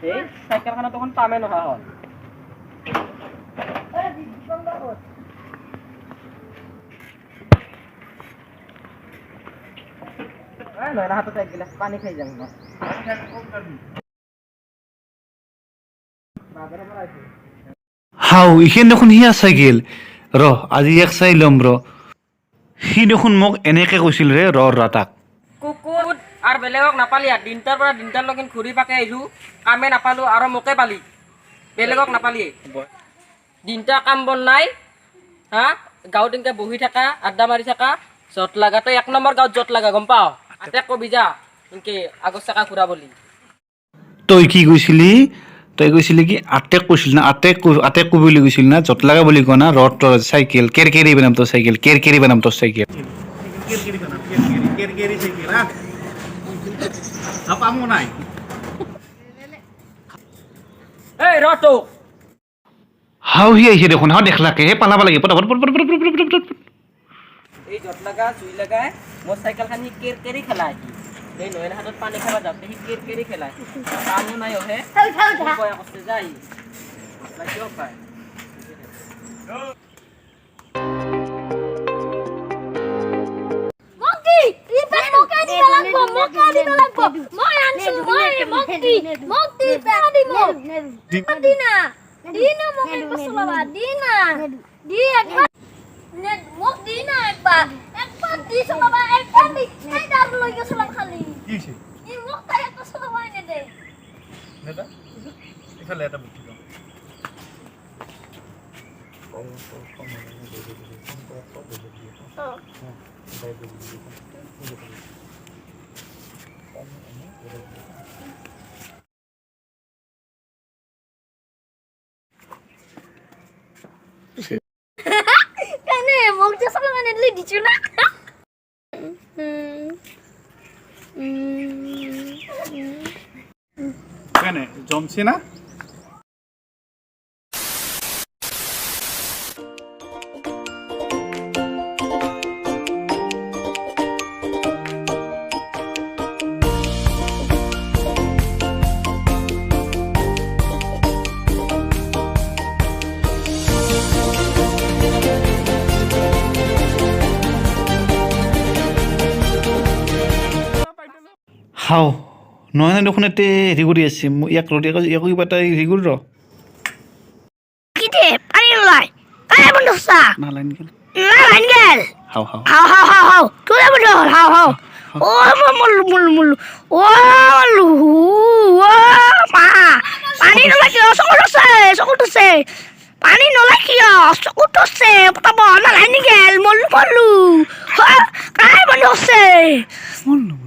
এই চাইকেলখানা তখন পামে নহা হল নয়না হাতত এক গিলাস পানী খাই যাম ন হাও এইখান দেখোন সিয়া চাইকেল ৰ আজি এক চাই ল'ম ৰ সি দেখোন মোক এনেকে কৈছিল ৰে ৰ তাক কুকুৰ আৰু বেলেগক নাপালি আৰু দিনটাৰ পৰা দিনটাৰ লগিন ঘূৰি পাকে আহিলোঁ কামে নাপালোঁ আৰু মোকে পালি বেলেগক নাপালিয়ে দিনটা কাম বন নাই হা গাঁৱত এনেকৈ বহি থাকা আড্ডা মাৰি থাকা য'ত লাগা তই এক নম্বৰ গাঁৱত য'ত লাগা গম পাৱ আটেক কবি যা এনেকৈ আগৰ চাকা ঘূৰা বুলি তই কি কৈছিলি তই কৈছিলি কি আটেক কৈছিল না আটেক কবি বুলি কৈছিল না য'ত লাগা বুলি কোৱা না ৰ তোৰ চাইকেল কেৰকেৰি বনাম তোৰ চাইকেল কেৰকেৰি বনাম তোৰ চাইকেল কেৰকেৰি চাইকেল হা পামো নাই এই ৰ তোক হাও সি আহিছে দেখোন হাও দেখলাকে হে পালাব লাগে পটাপট এই য'ত লাগা জুই লাগাই মোৰ চাইকেলখন সি কেৰকেৰি খেলাই এই নয়ন হাতত পানী খাব যাওঁতে সি কেৰকেৰি খেলাই কামো নাই অহে কয়া কষ্ট যায় কিয় পায় ইফালে এটা বুদ্ধি দিওঁ Kane mau dia sama mana dulu di Cina. কেনে জমছি না হাও নহয় না দেখোন এতে হেৰি কৰি আছে ইয়াক কিবা এটা হেৰি কৰি ৰ Kita paling lai. Kaya benda sah. নালাইন গেল Lain gel. হাও হাও Hau. Tu dah benda. Hau. Oh, mulu. Oh, lu. Wah, pa. Pani no lagi. Sokut tu se. Pani no lagi. Sokut tu se. Pertama, lain gel. Mulu. Ha, kaya benda se. Mulu.